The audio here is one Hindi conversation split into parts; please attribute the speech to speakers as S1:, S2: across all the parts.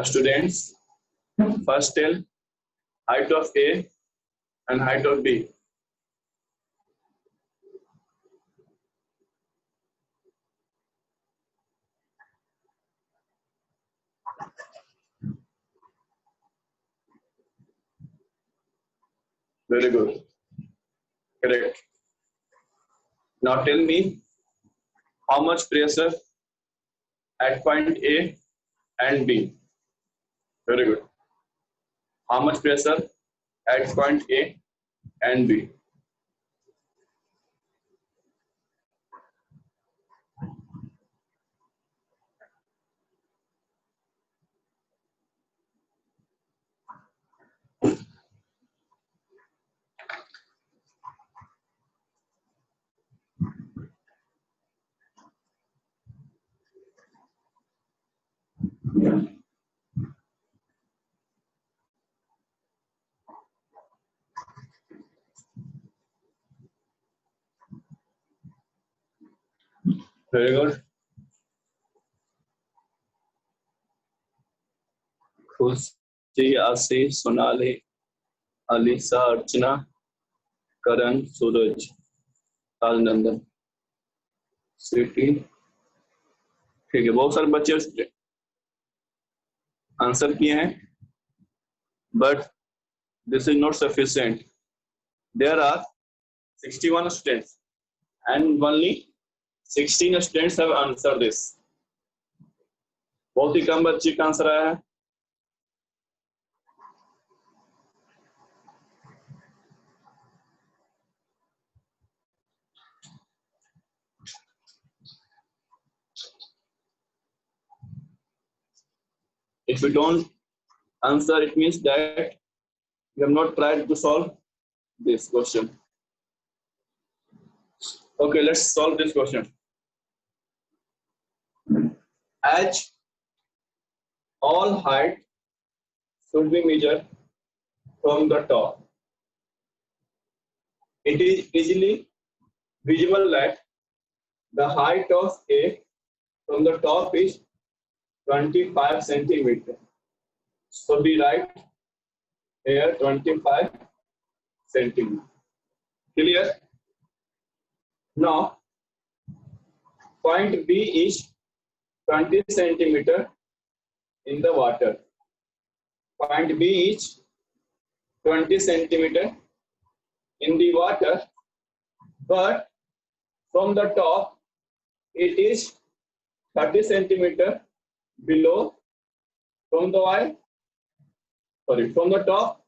S1: Students, first tell height of A and height of B. Very good. Correct. Now tell me how much pressure at point A and B. Very good. How much pressure at point A and B? Very good. खुशी, आशीष, सोनाली, अलीसा, अर्चना, करण, सूरज, कालनंदन, स्वीटी। ठीक है, बहुत सारे बच्चे आंसर किए हैं, but this is not sufficient. There are 61 students and only 16 students have answered this. बहुत ही कम बच्चे का आंसर आया है. If you don't answer, it means that you have not tried to solve this question. Okay, let's solve this question. As all height should be measured from the top, it is easily visible that the height of A from the top is 25 centimeter. So we write here 25 centimeter. Clear? Now, point B is 20 centimeter in the water. Point B is 20 centimeter in the water, but from the top it is 30 centimeter below. From the from the top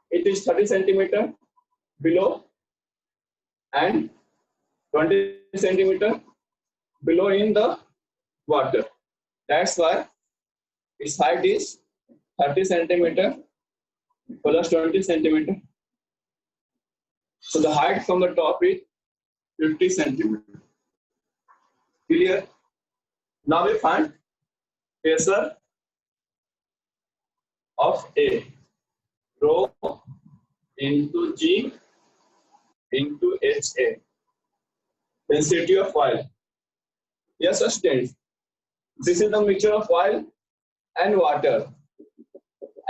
S1: it is 30 centimeter below and 20 centimeter below in the water. That's why its height is 30 centimeter plus 20 centimeter. So the height from the top is 50 centimeter. Clear? Now we find pressure of A. Rho into G into HA. Density of oil. Yes, students. This is the mixture of oil and water.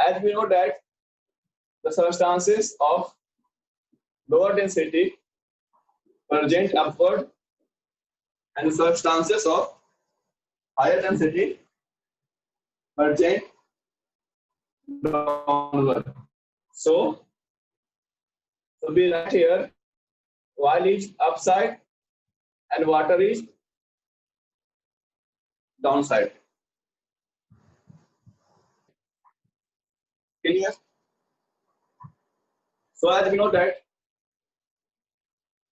S1: As we know that the substances of lower density present upward and the substances of higher density present downward. So we write here oil is upside and water is downside. Clear? So as we know that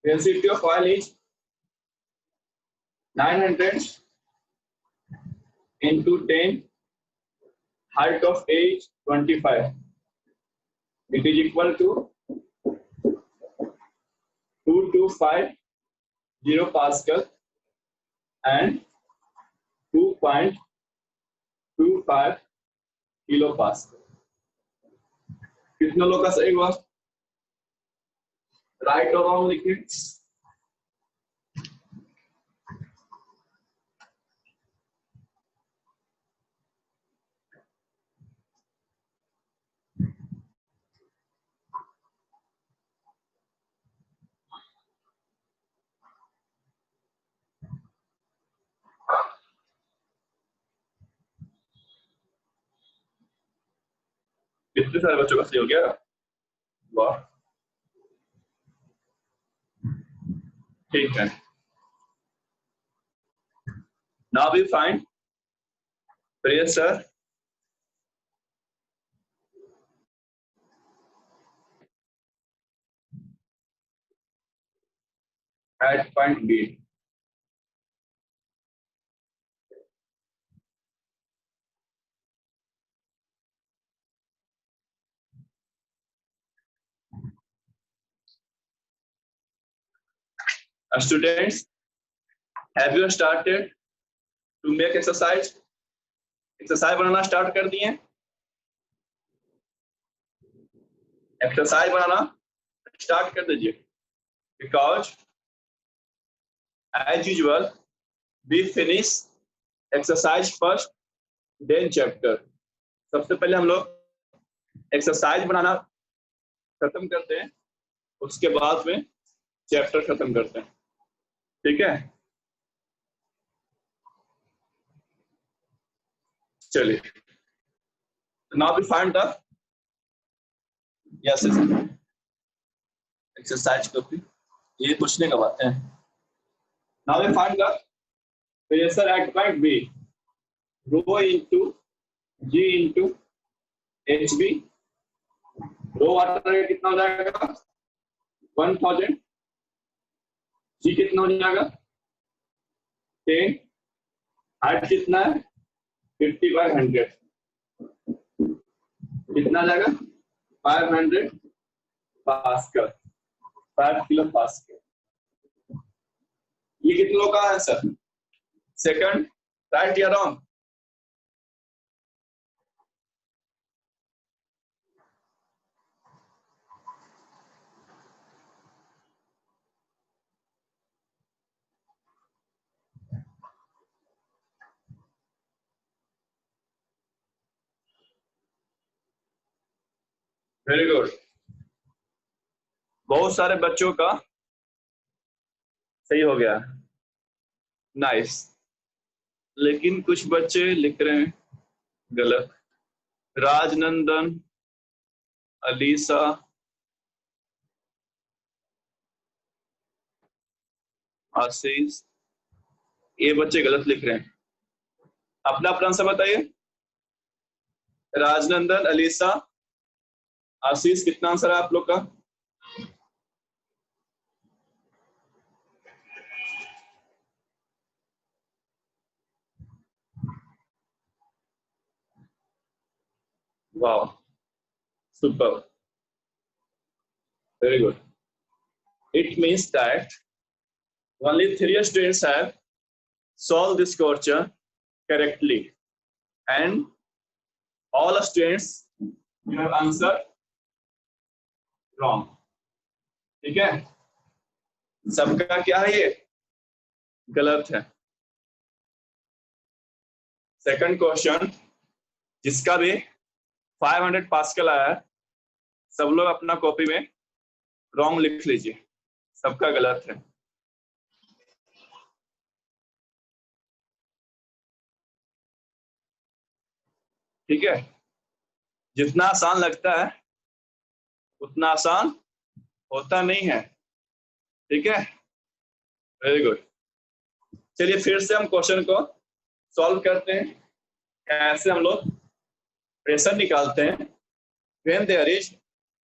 S1: density of oil is 900 into 10, height of A is 25. It is equal to 2250 Pascal and 2.25 kilo pascal. कितने लोग का सही हुआ? राइट और रॉन्ग लिखिए. कितने सारे बच्चों का सही हो गया? वाह, ठीक है। Now we find pressure at point B. Students, have you started to make exercise? Exercise बनाना स्टार्ट कर दिए? एक्सरसाइज बनाना स्टार्ट कर दीजिए, because as usual we finish exercise first then chapter. सबसे पहले हम लोग एक्सरसाइज बनाना खत्म करते हैं, उसके बाद में चैप्टर खत्म करते हैं, ठीक है? चलिए, now we find the yes exercise copy, ये पूछने का बात है। Now we find the pressure at point B, rho into g into h B. Rho water कितना हो जाएगा? 1000। जी कितना हो जाएगा? 10। हाइट कितना है? 50/100। कितना जाएगा? 500 पास्कल, 5 किलो पास्कल। ये कितनों का आंसर? सेकंड, राइट या रॉन्ग? वेरी गुड, बहुत सारे बच्चों का सही हो गया, नाइस। लेकिन कुछ बच्चे लिख रहे हैं गलत। राजनंदन, अलीसा, आशीष, ये बच्चे गलत लिख रहे हैं। अपना अपना आंसर बताइए। राजनंदन, अलीसा, आशीष, कितना आंसर है आप लोग का? वाह, super, very good. It means that only 3 students have solved this question correctly, and all students have answered wrong. ठीक है, सबका क्या है? ये गलत है। सेकंड क्वेश्चन जिसका भी 500 पास्कल आया है, सब लोग अपना कॉपी में रॉन्ग लिख लीजिए, सबका गलत है। ठीक है, जितना आसान लगता है उतना आसान होता नहीं है, ठीक है? Very good. चलिए फिर से हम क्वेश्चन को सॉल्व करते हैं। कैसे हम लोग प्रेशर निकालते हैं when there is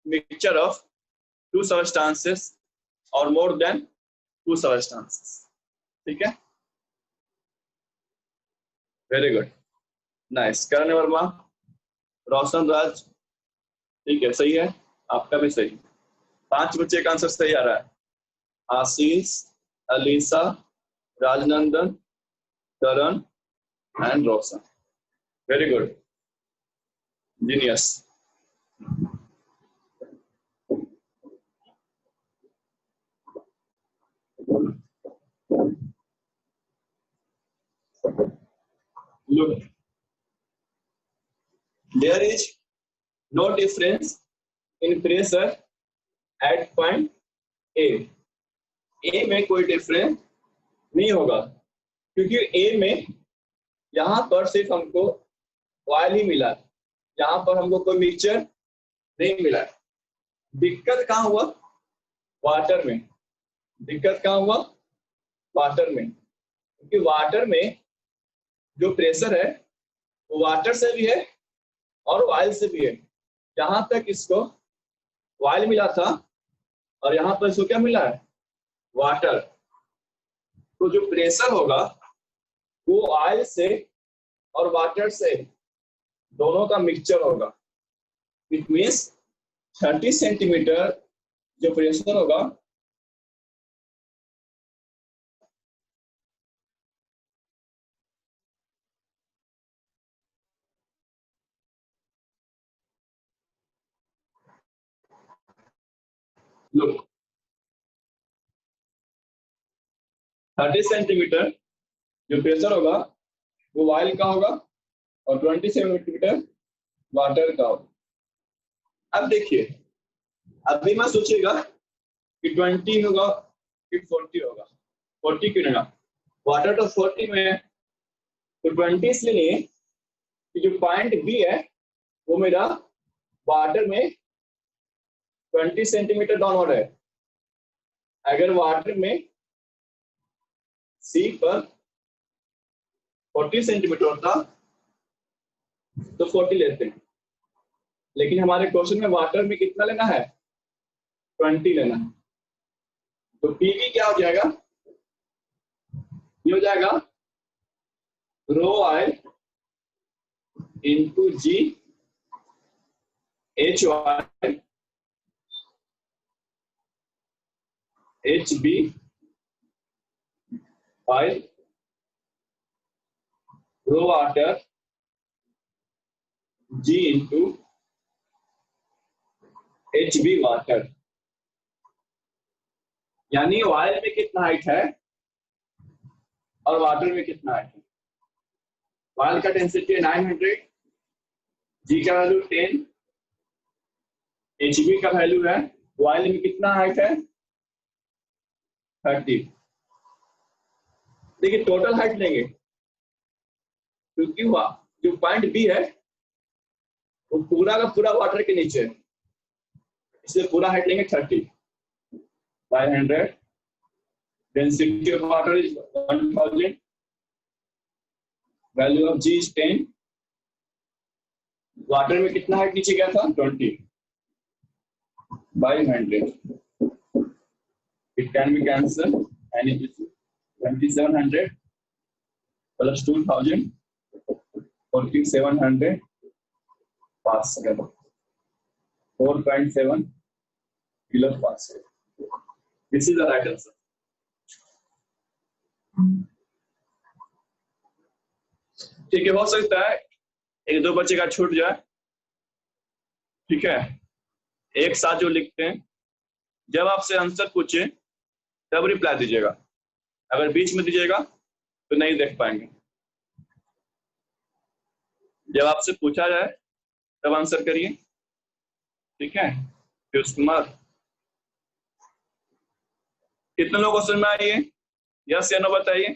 S1: mixture of 2 substances or more than 2 substances, ठीक है? Very good, nice. Karan Varma, Roshan Raj, ठीक है, सही है, आपका भी सही। 5 बच्चे का आंसर सही आ रहा है। Ashish, Alisa, Rajnandan, Karan and Roshan, very good, genius. Look, there is no difference in pressure at point A. A में कोई डिफरेंस नहीं होगा, क्योंकि A में यहाँ पर सिर्फ हमको ऑयल ही मिला, यहाँ पर हमको कोई मिक्सचर नहीं मिला है। दिक्कत कहाँ हुआ? वाटर में। दिक्कत कहाँ हुआ? वाटर में। क्योंकि वाटर में जो प्रेशर है वो वाटर से भी है और ऑयल से भी है। जहां तक इसको ऑयल मिला था और यहाँ पर इसको क्या मिला है? वाटर। तो जो प्रेशर होगा वो ऑयल से और वाटर से दोनों का मिक्सचर होगा। इट मीन्स 30 सेंटीमीटर जो प्रेशर होगा लुक 30 सेंटीमीटर जो प्रेशर होगा वो ऑयल का होगा और 20 सेंटीमीटर वाटर का होगा। अब देखिए, अभी मैं सोचिएगा कि 20 होगा कि 40 होगा। 40 क्यों होगा? वाटर तो 40 में है, तो 20 इसलिए नहीं कि जो पॉइंट बी है वो मेरा वाटर में 20 सेंटीमीटर डाउनवर्ड है। अगर वाटर में सी पर 40 सेंटीमीटर होता तो 40 लेते हैं, लेकिन हमारे क्वेश्चन में वाटर में कितना लेना है? 20 लेना है। तो पीवी क्या हो जाएगा? ये हो जाएगा rho oil into G H oil H B oil rho water G into H B water. यानी ऑयल में कितना हाइट है और वाटर में कितना हाइट है? ऑयल का डेंसिटी है 900, जी का वैल्यू 10, एच बी का वैल्यू है, ऑयल में कितना हाइट है? 30। देखिए टोटल हाइट लेंगे क्योंकि जो पॉइंट बी है वो पूरा का पूरा वाटर के नीचे है, इसलिए पूरा हाइट लेंगे 30 by 100। Density of water is 1000, value of g is 10। Water में कितना हाइट नीचे गया था? 20 by 100। It can be cancelled and it is 2700 plus 2000, 4700 Pascal, 4.7 kilopascal. This is the right answer. ठीक है, हो सकता है एक दो बच्चे का छूट जाए। ठीक है, एक साथ जो लिखते हैं, जब आपसे आंसर पूछे तब रिप्लाई दीजिएगा, अगर बीच में दीजिएगा तो नहीं देख पाएंगे। जब आपसे पूछा जाए तब आंसर करिए। ठीक है, पीयूष कुमार, कितने लोगों को समझ में आई है? यस या नो बताइए।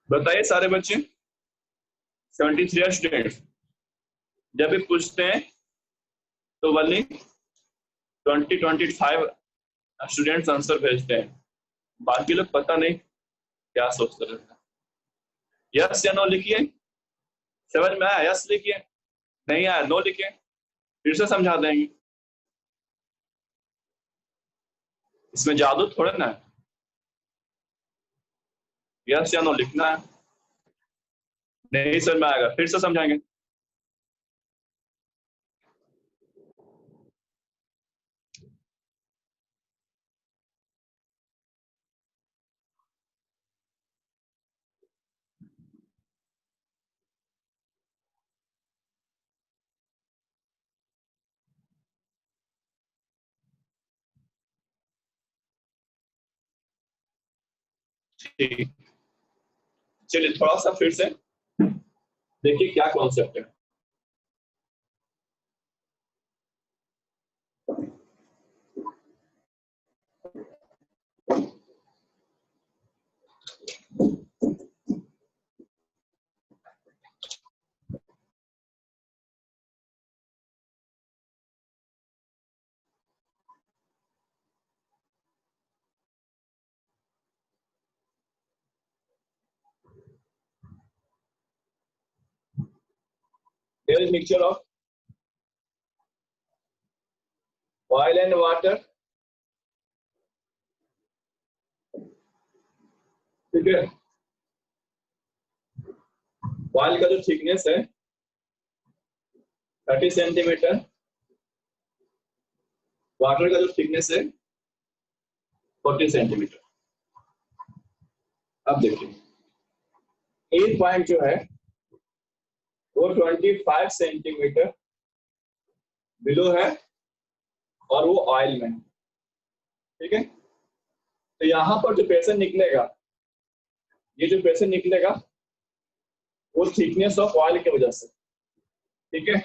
S1: बताइए सारे बच्चे, 73 स्टूडेंट्स। जब भी पूछते हैं तो वनली 20-25 स्टूडेंट्स आंसर भेजते हैं, बाकी लोग पता नहीं क्या सोचते रहते हैं। यस या नो लिखिए। समझ में आया? यस लिखिए, नहीं आया नो लिखिए, फिर से समझा देंगे। इसमें जादू थोड़ा ना, यस या नो लिखना है। नहीं समझ में आएगा फिर से समझाएंगे। ठीक, चलिए थोड़ा सा फिर से देखिए क्या कॉन्सेप्ट है। There is mixture of oil and water, ठीक है। ऑयल का जो थिकनेस है 30 सेंटीमीटर, वाटर का जो थिकनेस है 40 सेंटीमीटर। अब देखिए एक पॉइंट जो है वो 25 सेंटीमीटर बिलो है और वो ऑयल में है, ठीक है। तो यहाँ पर जो प्रेशर निकलेगा, ये जो प्रेशर निकलेगा वो थिकनेस ऑफ ऑयल की वजह से, ठीक है।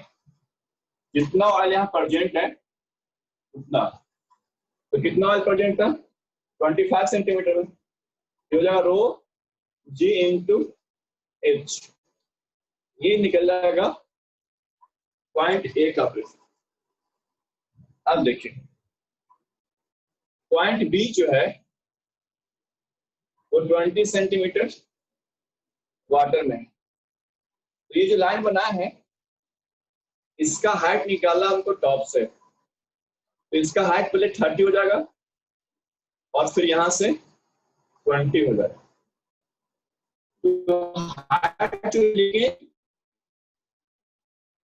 S1: जितना ऑयल यहाँ प्रेजेंट है उतना, तो कितना ऑयल प्रेजेंट था 25 सेंटीमीटर में, ये हो जाएगा रो जी इंटू एच, ये निकल जाएगा पॉइंट ए का प्रेशर। अब देखिए पॉइंट बी जो है वो 20 सेंटीमीटर वाटर में है। तो ये जो लाइन बना है इसका हाइट निकाला हमको टॉप से, तो इसका हाइट पहले 30 हो जाएगा और फिर यहां से 20 हो जाएगा। तो हाइट जो लेंगे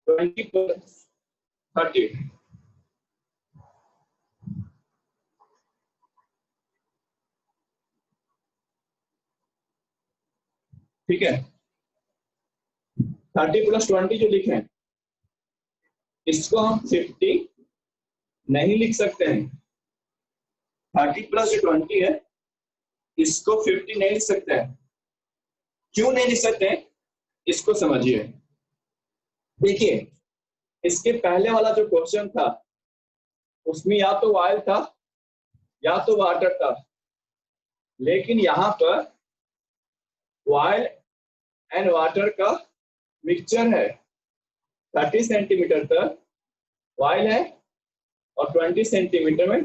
S1: 20 प्लस 30, ठीक है। 30 प्लस 20 जो लिखे हैं इसको हम 50 नहीं लिख सकते हैं। 30 प्लस 20 है इसको 50 नहीं लिख सकते हैं। क्यों नहीं लिख सकते हैं इसको समझिए। देखिए इसके पहले वाला जो क्वेश्चन था उसमें या तो ऑयल था या तो वाटर था, लेकिन यहाँ पर ऑयल एंड वाटर का मिक्सचर है। 30 सेंटीमीटर तक ऑयल है और 20 सेंटीमीटर में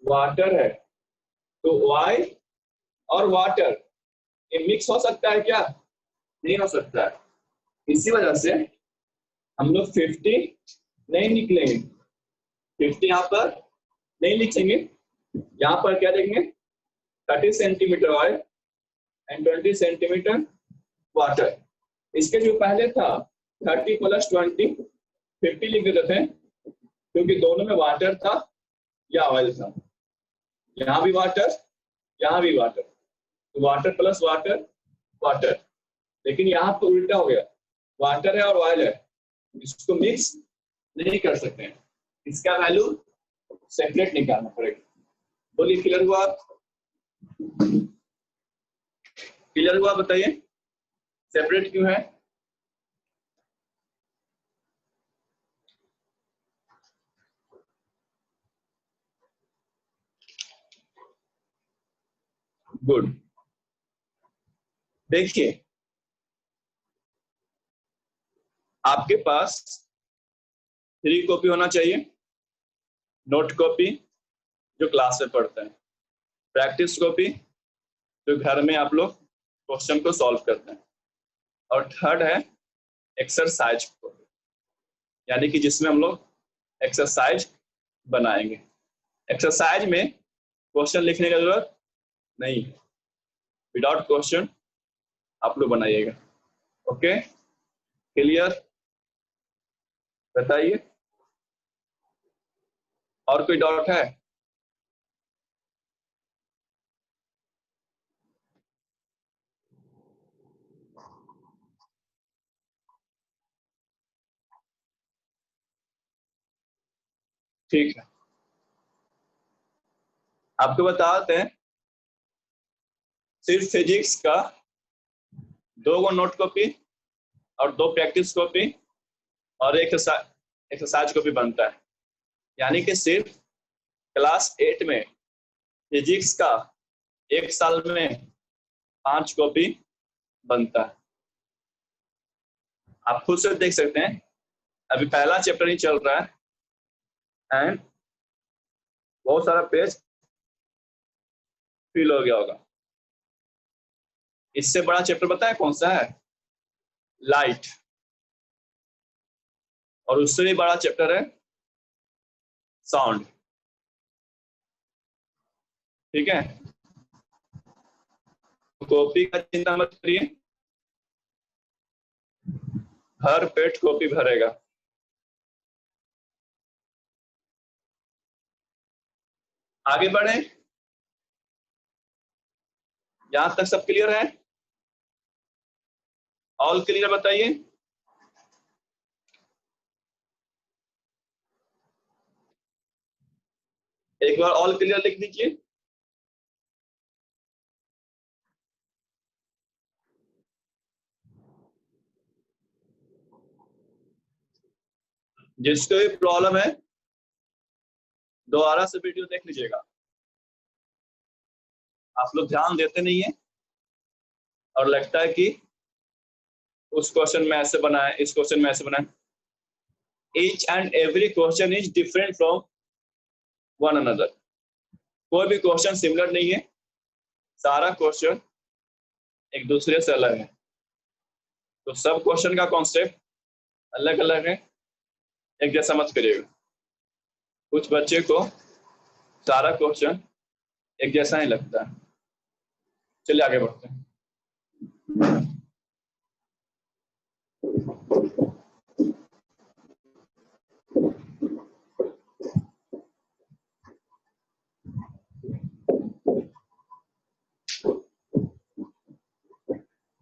S1: वाटर है। तो ऑयल और वाटर ये मिक्स हो सकता है क्या? नहीं हो सकता है। इसी वजह से हम लोग 50 नहीं निकलेंगे, 50 यहाँ पर नहीं लिखेंगे। यहाँ पर क्या देखेंगे 30 centimetre oil and 20 centimetre water. इसके जो पहले था 30 प्लस 20 50 लिख देते थे क्योंकि दोनों में वाटर था या ऑयल था। यहाँ भी वाटर यहाँ भी वाटर, तो वाटर प्लस वाटर वाटर। लेकिन यहाँ तो उल्टा हो गया, वाटर है और ऑयल है, इसको मिक्स नहीं कर सकते हैं। इसका वैल्यू सेपरेट निकालना पड़ेगा। बोलिए क्लियर हुआ? क्लियर हुआ बताइए सेपरेट क्यों है? गुड। देखिए आपके पास 3 कॉपी होना चाहिए, नोट कॉपी जो क्लास में पढ़ते हैं, प्रैक्टिस कॉपी जो घर में आप लोग क्वेश्चन को सॉल्व करते हैं, और थर्ड है एक्सरसाइज कॉपी, यानी कि जिसमें हम लोग एक्सरसाइज बनाएंगे। एक्सरसाइज में क्वेश्चन लिखने की जरूरत नहीं, विदाउट क्वेश्चन आप लोग बनाइएगा। Okay, clear? बताइए, और कोई डाउट है? ठीक है, आपको बताते हैं, सिर्फ फिजिक्स का 2 नोट कॉपी और 2 प्रैक्टिस कॉपी और एक एक्सरसाइज कॉपी बनता है। यानी कि सिर्फ क्लास 8 में फिजिक्स का 1 साल में 5 कॉपी बनता है। आप खुद से देख सकते हैं, अभी पहला चैप्टर ही चल रहा है एंड बहुत सारा पेज फिल हो गया होगा। इससे बड़ा चैप्टर पता है कौन सा है? लाइट। और उससे भी बड़ा चैप्टर है साउंड। ठीक है, कॉपी का चिंता मत करिए, हर पेट कॉपी भरेगा। आगे बढ़े, यहां तक सब क्लियर है? ऑल क्लियर बताइए। एक बार ऑल क्लियर लिख दीजिए। जिसको भी प्रॉब्लम है दोबारा से वीडियो देख लीजिएगा। आप लोग ध्यान देते नहीं है और लगता है कि उस क्वेश्चन में ऐसे बनाए, इस क्वेश्चन में ऐसे बनाए। Each and every question is different from one another. कोई भी क्वेश्चन सिमिलर नहीं है, सारा क्वेश्चन एक दूसरे से अलग है। तो सब क्वेश्चन का कॉन्सेप्ट अलग अलग है, एक जैसा मत करिएगा। कुछ बच्चे को सारा क्वेश्चन एक जैसा ही लगता है। चलिए आगे बढ़ते हैं।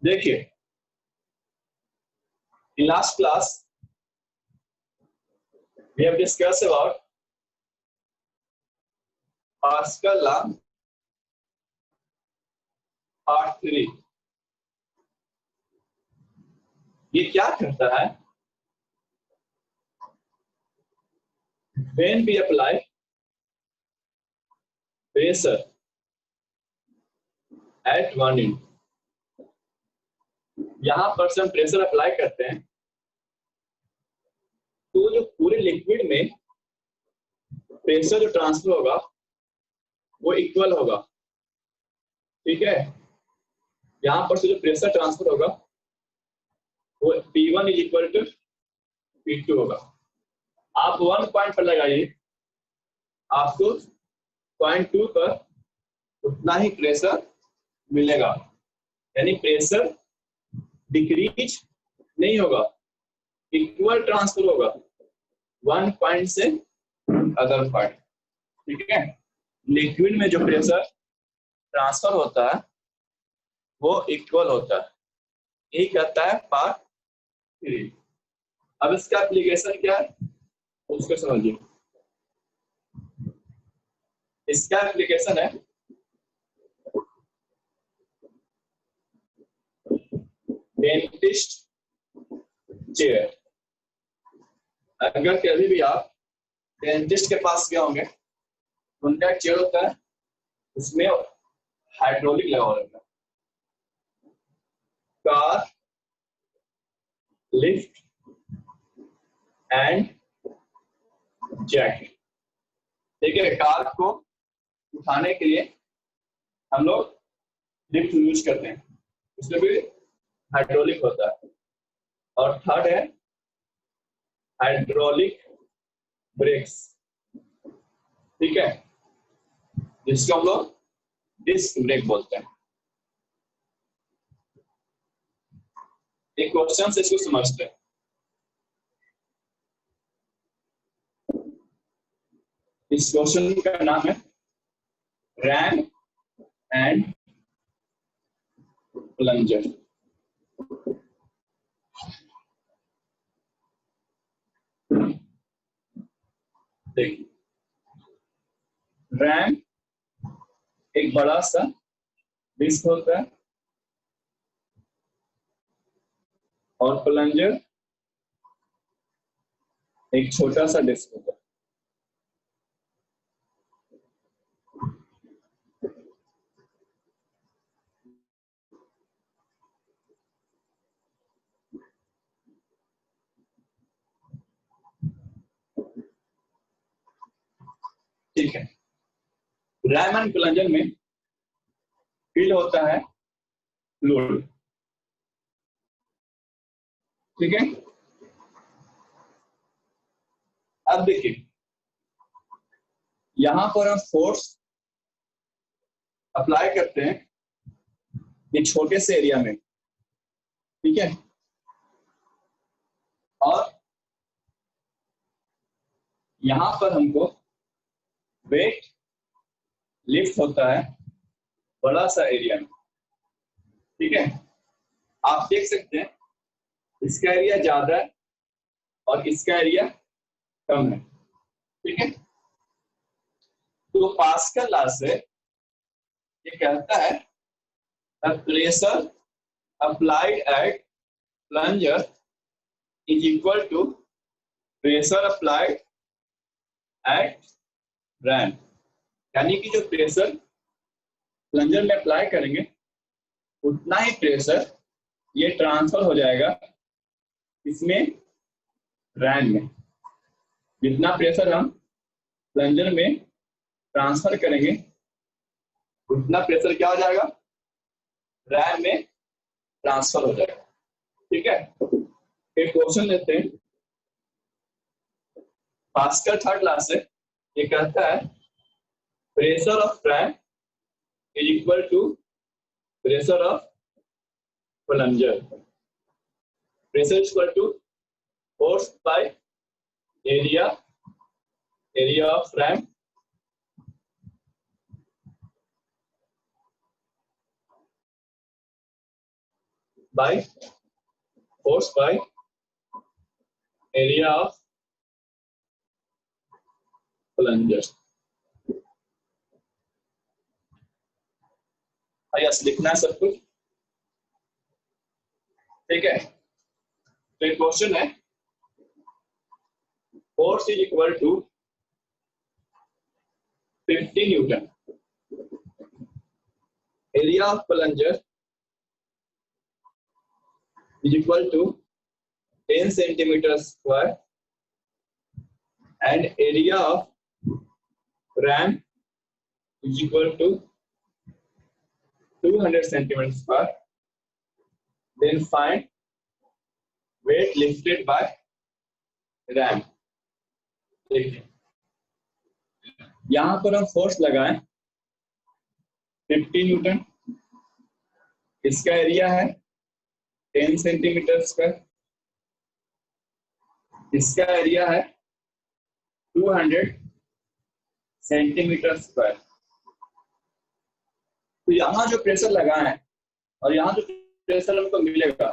S1: देखिए, in last class we have discussed about Pascal law part 3। ये क्या करता है? When we apply pressure at one end, यहां पर से हम प्रेशर अप्लाई करते हैं तो जो पूरे लिक्विड में प्रेशर जो ट्रांसफर होगा वो इक्वल होगा। ठीक है, यहां पर से जो प्रेशर ट्रांसफर होगा वो P1 is equal to P2 होगा। आप 1 पॉइंट पर लगाइए, आपको पॉइंट 2 पर उतना ही प्रेशर मिलेगा। यानी प्रेशर डिक्रीज नहीं होगा, इक्वल ट्रांसफर होगा 1 पॉइंट से अदर पॉइंट। ठीक है, लिक्विड में जो प्रेशर ट्रांसफर होता है वो इक्वल होता है, यही कहता है पार्ट 3। अब इसका एप्लीकेशन क्या है उसको समझिए। इसका एप्लीकेशन है डेंटिस्ट चेयर। अगर कभी भी आप डेंटिस्ट के पास गए होंगे, उनका चेयर होता है, उसमें हाइड्रोलिक लगा होता है। Car lift and jack. ठीक है, कार को उठाने के लिए हम लोग लिफ्ट यूज करते हैं, उसमें भी हाइड्रोलिक होता है। और थर्ड है हाइड्रोलिक ब्रेक्स। ठीक है, जिसको हम लोग डिस्क ब्रेक बोलते हैं। एक क्वेश्चन से इसको समझते हैं। इस क्वेश्चन का नाम है रैम एंड प्लंजर। देखिए, रैम एक बड़ा सा डिस्क होता है और प्लंजर एक छोटा सा डिस्क होता है। ठीक है, रैम एंड प्लंजर में फील्ड होता है फ्लूइड। ठीक है, अब देखिए यहां पर हम फोर्स अप्लाई करते हैं एक छोटे से एरिया में। ठीक है, और यहां पर हमको वेट लिफ्ट होता है बड़ा सा एरिया में। ठीक है, आप देख सकते हैं इसका एरिया ज्यादा है और इसका एरिया कम है। ठीक है, तो पास्कल लॉ से ये कहता है the pressure applied at plunger is equal to pressure applied at ram. यानी कि जो प्रेशर प्लंजर में अप्लाई करेंगे उतना ही प्रेशर ये ट्रांसफर हो जाएगा इसमें रैम में। जितना प्रेशर हम प्लंजर में ट्रांसफर करेंगे उतना प्रेशर क्या हो जाएगा, रैम में ट्रांसफर हो जाएगा। ठीक है, एक क्वेश्चन लेते हैं। पास्कल थर्ड लॉ से ये कहता है pressure of ram is equal to pressure of plunger. Pressure is equal to force by area of ram by force by area of plunger। Yes, लिखना है सब कुछ। ठीक है, तो एक क्वेश्चन है force is equal to 50 newton, area of plunger is equal to 10 centimeters square and area of ram is equal to 200 centimeters square. Then find weight lifted by ram। देखिए यहां पर हम फोर्स लगाएं 50 न्यूटन, इसका एरिया है 10 सेंटीमीटर स्क्वायर, इसका एरिया है 200 सेंटीमीटर स्क्वायर। तो यहाँ जो प्रेशर लगा है और यहाँ जो प्रेशर हमको मिलेगा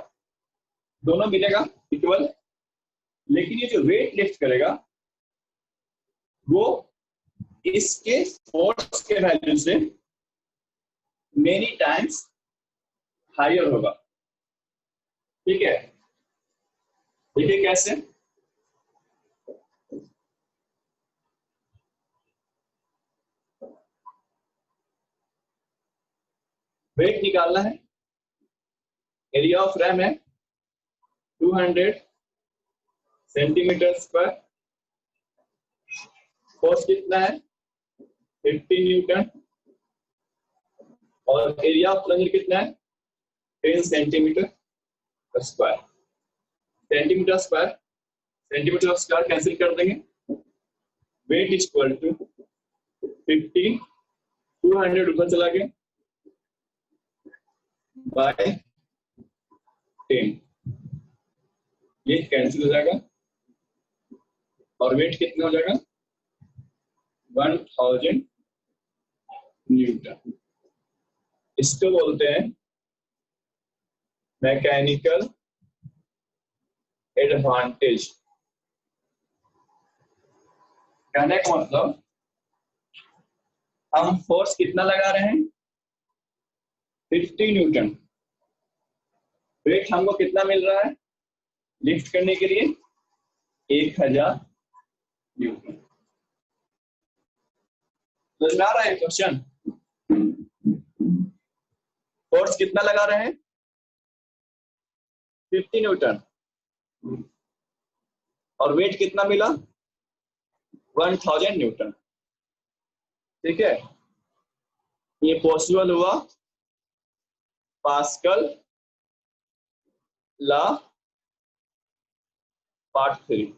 S1: दोनों मिलेगा इक्वल, लेकिन ये जो वेट लिफ्ट करेगा वो इसके फोर्स के वैल्यू से मेनी टाइम्स हायर होगा। ठीक है, देखिए कैसे। वेट निकालना है, एरिया ऑफ रैम है 200 सेंटीमीटर स्क्वायर, फोर्स कितना है 50 न्यूटन और एरिया ऑफ प्लंजर कितना है 10 centimetre square. Centimetre square cancel कर देंगे, वेट इज इक्वल टू 50 200 ऊपर चला गया बाय 10, ये कैंसिल हो जाएगा और वेट कितना हो जाएगा 1000 न्यूटन। इसको बोलते हैं मैकेनिकल एडवांटेज। कहने का मतलब हम फोर्स कितना लगा रहे हैं 50 न्यूटन, वेट हमको कितना मिल रहा है लिफ्ट करने के लिए 1000 न्यूटन। समझ में आ रहा है क्वेश्चन? फोर्स कितना लगा रहे हैं 50 न्यूटन और वेट कितना मिला 1000 न्यूटन। ठीक है, ये पॉसिबल हुआ पास्कल लॉ पार्ट 3।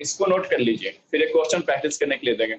S1: इसको नोट कर लीजिए, फिर एक क्वेश्चन प्रैक्टिस करने के लिए देंगे।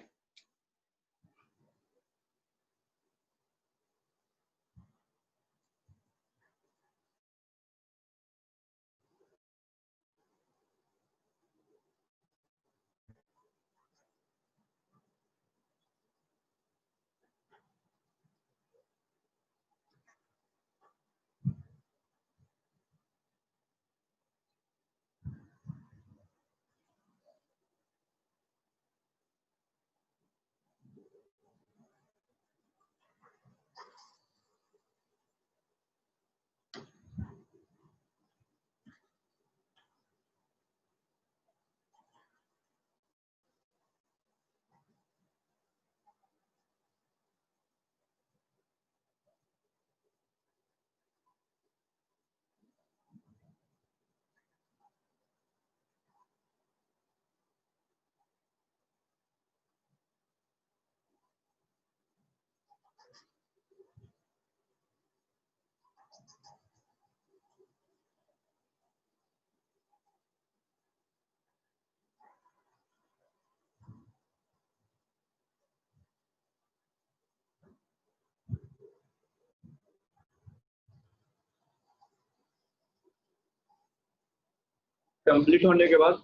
S1: कंप्लीट होने के बाद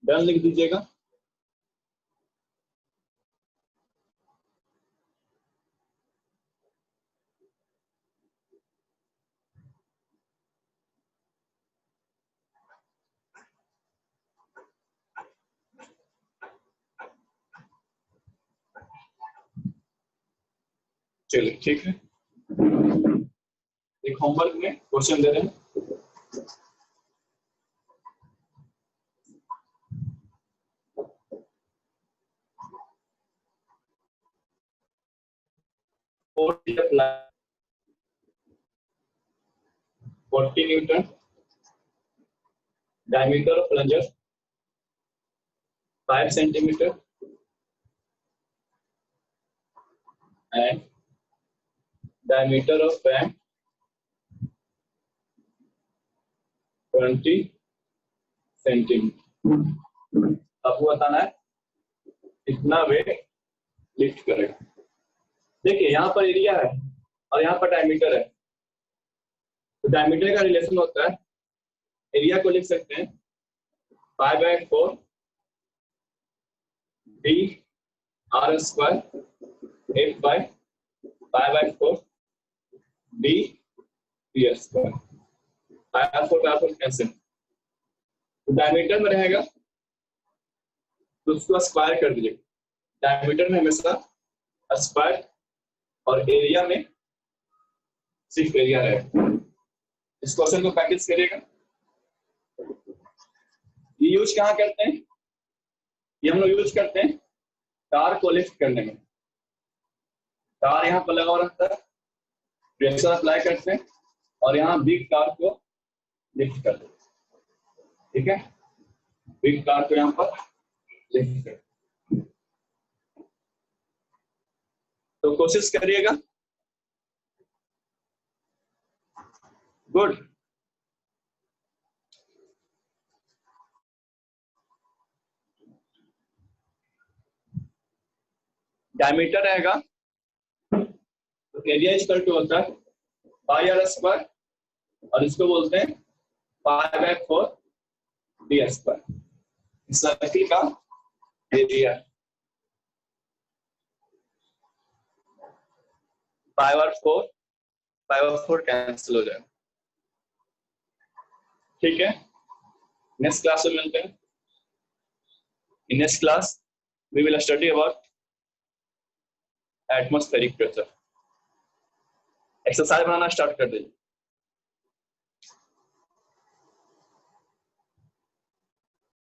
S1: डन लिख दीजिएगा। चलिए ठीक है, एक होमवर्क में क्वेश्चन दे रहे हैं। apply 40 Newton diameter of plunger 5 centimeter and diameter of fan 20 centimetre. आपको बताना है कितना वेट लिफ्ट करेगा। देखिए यहाँ पर एरिया है और यहाँ पर डायमीटर है, तो डायमीटर का रिलेशन होता है, एरिया को लिख सकते हैं 5/4 d r square f by 5/4 d t square. 5/4 cancel, तो डायमीटर में रहेगा तो उसको स्क्वायर कर दीजिए। डायमीटर में हमेशा स्क्वायर और एरिया में सिर्फ एरिया रहेगा। इस क्वेश्चन को प्रैक्टिस करिएगा। ये यूज कहाँ करते हैं, ये हम लोग यूज करते हैं तार को लिफ्ट करने में। तार यहाँ पर लगा हुआ रहता है, प्रेशर अप्लाई करते हैं और यहाँ बिग तार को लिफ्ट करते हैं। ठीक है, बिग तार को यहाँ पर लिफ्ट करते हैं। तो कोशिश करिएगा। गुड। डायमीटर रहेगा तो एरिया इक्वल टू होता है पाई आर स्क्वायर, और इसको बोलते हैं पाई बाय 4 डी स्क्वायर। इस सर्किल का एरिया पाई बाय 4 कैंसिल हो जाएगा। ठीक है, नेक्स्ट क्लास में मिलते हैं। In next class, we will study about atmospheric pressure. Exercise बनाना स्टार्ट कर दीजिए।